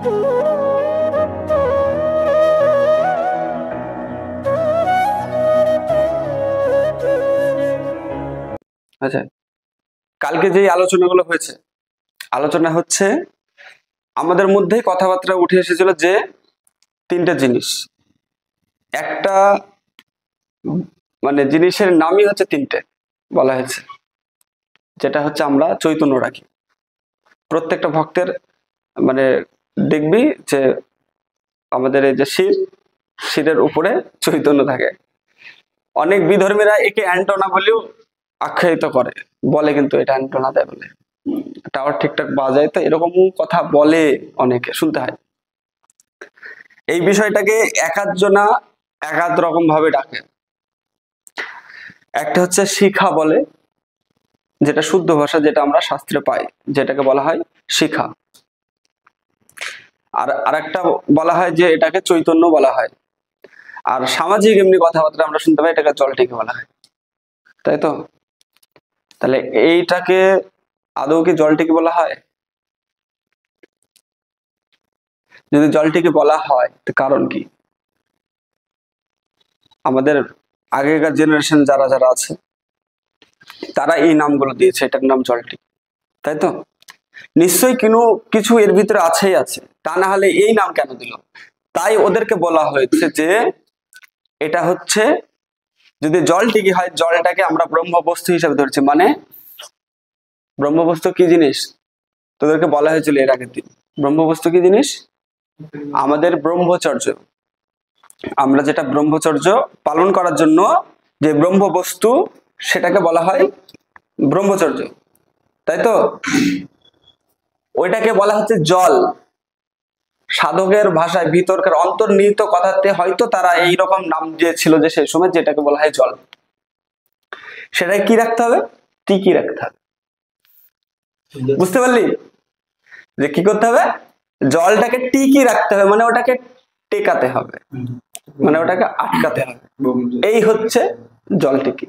আচ্ছা, কালকে যে আলোচনাগুলো হয়েছে, আলোচনা হচ্ছে আমাদের মধ্যেই কথাবার্তা উঠে এসেছিল যে তিনটা জিনিস, একটা মানে জিনিসের নামই হচ্ছে তিনটে বলা হয়েছে, যেটা হচ্ছে আমরা চৈতন্য রাখি। প্রত্যেকটা ভক্তের মানে দেখবি যে আমাদের এই যে শিরের উপরে চৈতন্য থাকে। অনেক বিধর্মীরা একে অ্যান্টনা বলেও আখ্যায়িত করে, বলে কিন্তু এটা অ্যান্টনা দেয় বলে, টাওয়ার ঠিকঠাক বাজায়, তো এরকম কথা বলে, অনেকে শুনতে হয়। এই বিষয়টাকে একাধজনা একাধ রকম ভাবে ডাকে। একটা হচ্ছে শিখা বলে, যেটা শুদ্ধ ভাষা, যেটা আমরা শাস্ত্রে পাই, যেটাকে বলা হয় শিখা। আর আরেকটা বলা হয় যে এটাকে চৈতন্য বলা হয়। আর সামাজিক এমনি কথাবার্তা আমরা শুনতে পাই, এটাকে জলটিকে বলা হয়, তাই তো? তাহলে এইটাকে আদৌ কি জলটিকে বলা হয়? যদি জলটিকে বলা হয় তো কারণ কি? আমাদের আগেকার জেনারেশন যারা যারা আছে তারা এই নামগুলো দিয়েছে, এটার নাম জলটি, তাই তো? নিশ্চয়ই কিছু এর ভিতরে আছেই আছে, তা না হলে এই নাম কেন দিল? তাই ওদেরকে বলা হয়েছে যে এটা হচ্ছে, যদি জলটিকে হয়, জলটাকে আমরা ব্রহ্মবস্তু হিসেবে ধরছি। মানে ব্রহ্মবস্তু কি জিনিস তোদেরকে বলা হয়েছিল এর আগের দিন। ব্রহ্মবস্তু কি জিনিস? আমাদের ব্রহ্মচর্য। আমরা যেটা ব্রহ্মচর্য পালন করার জন্য যে ব্রহ্মবস্তু, সেটাকে বলা হয় ব্রহ্মচর্য, তাই তো? ওইটাকে বলা হচ্ছে জল। সাধকের ভাষায় ভিতরকার অন্তর্নিহিত কথাতে হয়তো তারা এইরকম নাম দিয়েছিল যে সেই সময়, যেটাকে বলা হয় জল। সেটাকে কি রাখতে হবে? টিকি রাখতে হবে। বুঝতে পারলি যে কি করতে হবে? জলটাকে টিকি রাখতে হবে, মানে ওটাকে টেকাতে হবে, মানে ওটাকে আটকাতে হবে। এই হচ্ছে জল টিকি।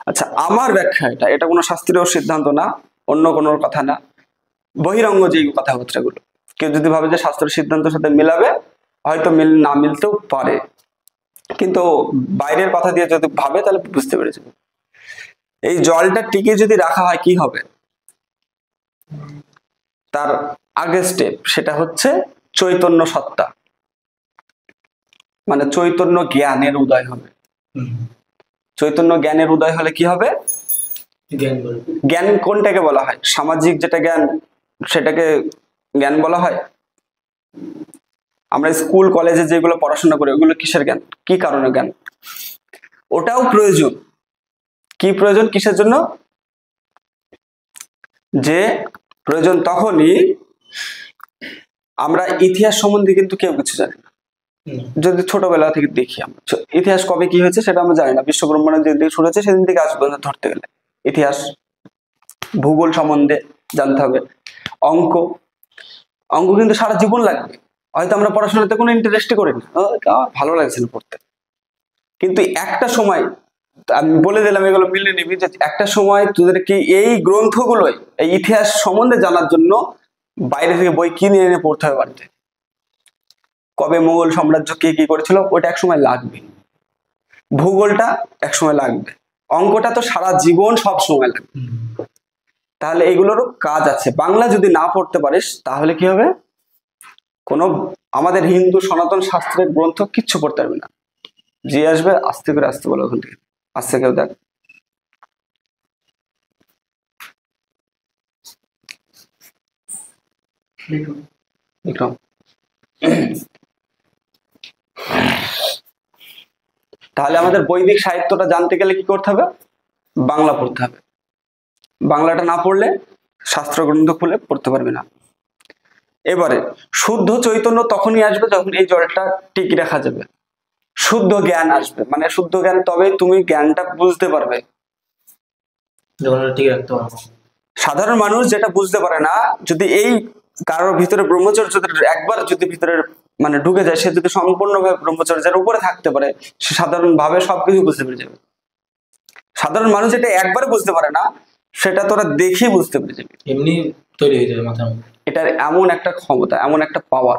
আচ্ছা, আমার ব্যাখ্যা এটা কোনো শাস্ত্রীয় সিদ্ধান্ত না, অন্য কোনো কথা না, বহিরঙ্গ যে কথাবার্তাগুলো। কেউ যদি ভাবে যে শাস্ত্রের সিদ্ধান্তের সাথে মিলাবে, হয়তো না মিলতেও পারে, কিন্তু বাইরের কথা দিয়ে যদি ভাবে তাহলে বুঝতে পেরেছে। এই জলটা টিকে যদি রাখা হয় কি হবে? তার আগের স্টেপ, সেটা হচ্ছে চৈতন্য সত্তা, মানে চৈতন্য জ্ঞানের উদয় হবে। চৈতন্য জ্ঞানের উদয় হলে কি হবে? জ্ঞান কোনটাকে বলা হয়? সামাজিক যেটা জ্ঞান, সেটাকে জ্ঞান বলা হয়। আমরা স্কুল কলেজে যেগুলো পড়াশোনা করি, ওগুলো কিসের জ্ঞান? কি কারণে জ্ঞান? ওটাও প্রয়োজন। কি প্রয়োজন? কিসের জন্য? যে প্রয়োজন তখনই আমরা ইতিহাস সম্বন্ধে কিন্তু কেউ কিছু জানি না। যদি ছোটবেলা থেকে দেখি আমরা, ইতিহাস কবে কি হয়েছে সেটা আমরা জানি না। বিশ্ব ব্রহ্মাণ্ডের যেদিন থেকে শুরু হয়েছে সেদিন থেকে আজ পর্যন্ত ধরতে গেলে ইতিহাস, ভূগোল সম্বন্ধে জানতে হবে, অঙ্ক কিন্তু সারা জীবন লাগবে। হয়তো আমরা পড়াশোনাতে কোনো ইন্টারেস্টই করি না, ভালো লাগছিল পড়তে, কিন্তু একটা সময়, আমি বলে দিলাম এগুলো মিলে নিবি, যে একটা সময় তোদেরকে এই গ্রন্থগুলোই, এই ইতিহাস সম্বন্ধে জানার জন্য বাইরে থেকে বই কিনে এনে পড়তে হবে বাড়িতে। কবে মোগল সাম্রাজ্য কে কি করেছিল ওটা এক সময় লাগবে, ভূগোলটা এক সময় লাগবে, অঙ্কটা তো সারা জীবন সব সময় লাগবে। তাহলে এগুলোরও কাজ আছে। বাংলা যদি না পড়তে পারিস তাহলে কি হবে? কোনো আমাদের হিন্দু সনাতন শাস্ত্রের গ্রন্থ কিচ্ছু পড়তে পারবি না। যে আসবে আস্তে করে আসতে বলো ওখান থেকে, আসতে কেউ দেখ। বিক্রম, তাহলে আমাদের বৈদিক সাহিত্যটা জানতে গেলে কি করতে হবে? বাংলা পড়তে হবে। বাংলাটা না পড়লে শাস্ত্র গ্রন্থ খুলে পড়তে পারবে না। এবারে শুদ্ধ চৈতন্য তখনই আসবে যখন এই জলটা টিকে রাখা যাবে, শুদ্ধ জ্ঞান আসবে। মানে শুদ্ধ জ্ঞান তবে তুমি জ্ঞানটা বুঝতে পারবে, সাধারণ মানুষ যেটা বুঝতে পারে না, যদি এই কারোর ভিতরে ব্রহ্মচর্য একবার যদি ভিতরে মানে ঢুকে যায়, সে যদি সম্পূর্ণভাবে ব্রহ্মচর্যের উপরে থাকতে পারে, সে সাধারণ ভাবে সবকিছু বুঝতে পেরে যাবে। সাধারণ মানুষ যেটা একবারে বুঝতে পারে না, সেটা তোরা দেখেই বুঝতে পেরে যাবে, এমনি তৈরি হয়ে যাবে মাথার মধ্যে। এটার এমন একটা ক্ষমতা, এমন একটা পাওয়ার।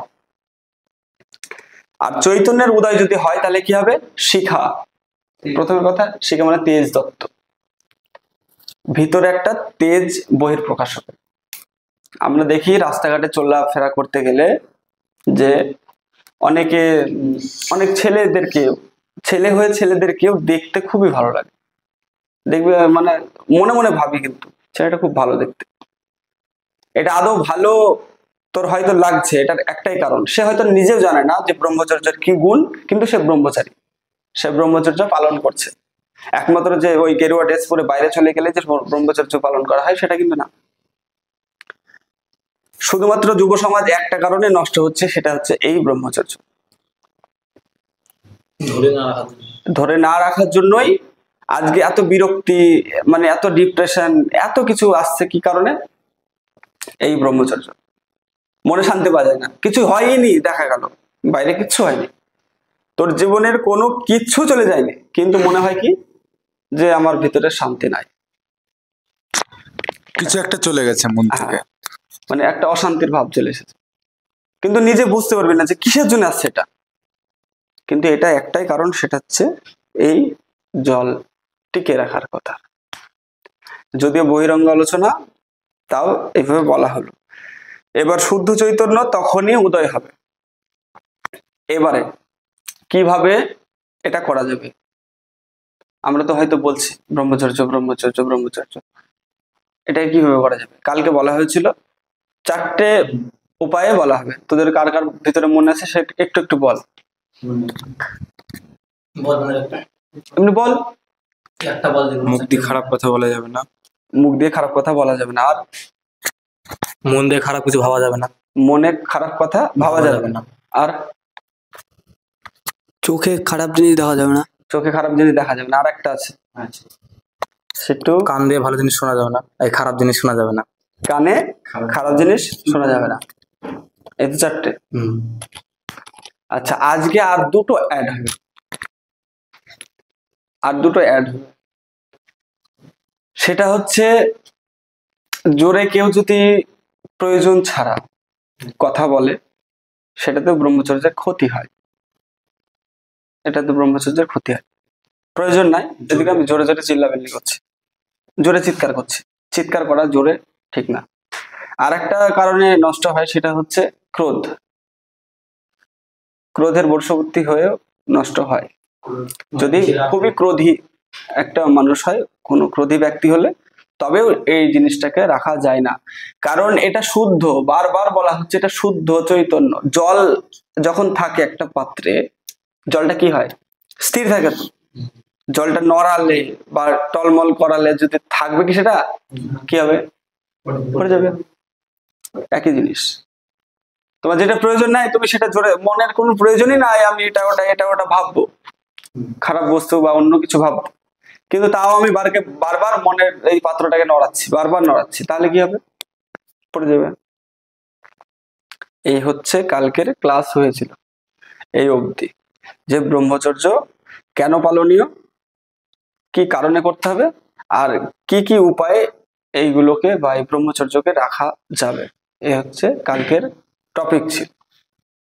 আর চৈতন্যের উদয় যদি হয় তাহলে কি হবে? শিখা। প্রথমে কথা, শিখা মানে তেজ দত্ত, ভিতরে একটা তেজ বহির প্রকাশ হবে। আমরা দেখি রাস্তাঘাটে চলাফেরা করতে গেলে যে অনেকে অনেক ছেলে হয়ে ছেলেদেরকেও দেখতে খুবই ভালো লাগে, দেখবে মানে মনে মনে ভাবি কিন্তু ছেলেটা খুব ভালো দেখতে। এটা আদৌ ভালো তোর হয়তো লাগছে, এটার একটাই কারণ, সে হয়তো নিজেও জানে না যে ব্রহ্মচর্যের কি গুণ, কিন্তু সে ব্রহ্মচারী, সে ব্রহ্মচর্য পালন করছে। একমাত্র যে ওই গেরুয়া ড্রেস পরে বাইরে চলে গেলে যে ব্রহ্মচর্য পালন করা হয় সেটা কিন্তু না। শুধুমাত্র যুব সমাজ একটা কারণে নষ্ট হচ্ছে, সেটা হচ্ছে এই ব্রহ্মচর্য ধরে না রাখার জন্যই আজকে এত বিরক্তি, মানে এত ডিপ্রেশন, এত কিছু আসছে। কি কারণে? এই ব্রহ্মচর্য। মনে শান্তি পাওয়া যায় না, কিছু হয়নি, দেখা গেল বাইরে কিচ্ছু হয়নি, তোর জীবনের কোনো কিচ্ছু চলে যায়নি, কিন্তু মনে হয় কি যে আমার ভিতরে শান্তি নাই, কিছু একটা চলে গেছে মন থেকে, মানে একটা অশান্তির ভাব চলে এসেছে, কিন্তু নিজে বুঝতে পারবি না যে কিসের জন্য আসছে এটা। কিন্তু এটা একটাই কারণ, সেটা হচ্ছে এই জল টিকে রাখার কথা। যদিও বহিরঙ্গ আলোচনা, তাও এভাবে বলা হলো। এবার শুদ্ধ চৈতন্য তখনই উদয় হবে। এবারে কিভাবে এটা করা যাবে? আমরা তো হয়তো বলছি ব্রহ্মচর্য ব্রহ্মচর্য ব্রহ্মচর্য, এটা কিভাবে করা যাবে? কালকে বলা হয়েছিল 4টে উপায়ে বলা হবে, তোদের কার কার ভিতরে মনে আছে সে একটু একটু বল। এমনি বল। একটা বল। মুখ দিয়ে খারাপ কথা বলা যাবে না, মুখ দিয়ে খারাপ কথা বলা যাবে না, আর মন দিয়ে খারাপ কিছু ভাবা যাবে না, মনে খারাপ কথা ভাবা যাবে না, আর চোখে খারাপ জিনিস দেখা যাবে না, চোখে খারাপ জিনিস দেখা যাবে না, আর একটা আছে সেটু, কান দিয়ে ভালো জিনিস শোনা যাবে না, এই খারাপ জিনিস শোনা যাবে না, কানে খারাপ জিনিস শোনা যাবে না। এই তো 4টে। আচ্ছা, আজকে আর দুটো অ্যাড হবে, সেটা হচ্ছে জোরে কেউ যদি প্রয়োজন ছাড়া কথা বলে সেটাতে ব্রহ্মচর্যের ক্ষতি হয়, এটাতে ব্রহ্মচর্যের ক্ষতি হয়। প্রয়োজন নাই, এদিকে আমি জোরে জোরে চিল্লাবিল্লি করছি, জোরে চিৎকার করছি, চিৎকার করা জোরে ঠিক না। আর একটা কারণে নষ্ট হয়, সেটা হচ্ছে ক্রোধের বশবর্তী হয়েও নষ্ট হয়। যদি খুবই ক্রোধী একটা মানুষ হয়, কোনো ক্রোধী ব্যক্তি হলে, তবেও এই জিনিসটাকে রাখা যায় না, কারণ এটা শুদ্ধ, বারবার বলা হচ্ছে এটা শুদ্ধ চৈতন্য। জল যখন থাকে একটা পাত্রে, জলটা কি হয়? স্থির থাকে। তো জলটা নড়ালে বা টলমল করালে যদি থাকবে কি, সেটা কি হবে? পড়ে যাবে। একই জিনিস, তোমার যেটা প্রয়োজন নাই তুমি সেটা জোরে, মনের কোনো প্রয়োজনই নাই আমি এটা ওটা ভাববো, খারাপ বস্তু বা অন্য কিছু ভাববো, কিন্তু তাও আমি বারবার মনের এই পাত্রটাকে বারবার নড়াচ্ছি, তাহলে কি হবে? পড়ে যাবে। এই হচ্ছে কালকের ক্লাস হয়েছিল এই অবধি, যে ব্রহ্মচর্য কেন পালনীয়, কি কারণে করতে হবে, আর কি কি উপায়ে এইগুলোকে বা এই ব্রহ্মচর্যকে রাখা যাবে। এই হচ্ছে কালকের টপিক ছিল।